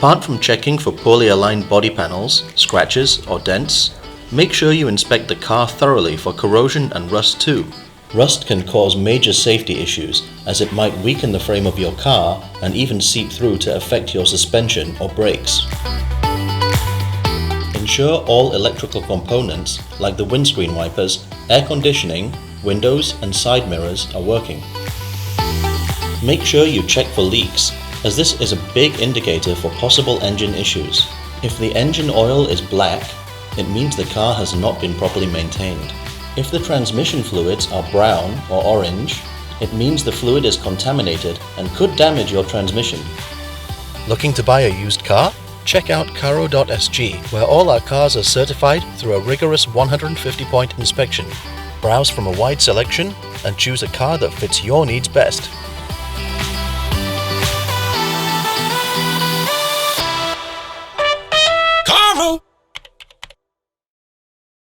Apart from checking for poorly aligned body panels, scratches or dents, make sure you inspect the car thoroughly for corrosion and rust too. Rust can cause major safety issues as it might weaken the frame of your car and even seep through to affect your suspension or brakes. Ensure all electrical components like the windscreen wipers, air conditioning, windows and side mirrors are working. Make sure you check for leaks, as this is a big indicator for possible engine issues. If the engine oil is black, it means the car has not been properly maintained. If the transmission fluids are brown or orange, it means the fluid is contaminated and could damage your transmission. Looking to buy a used car? Check out Carro.sg, where all our cars are certified through a rigorous 150-point inspection. Browse from a wide selection and choose a car that fits your needs best. Carro!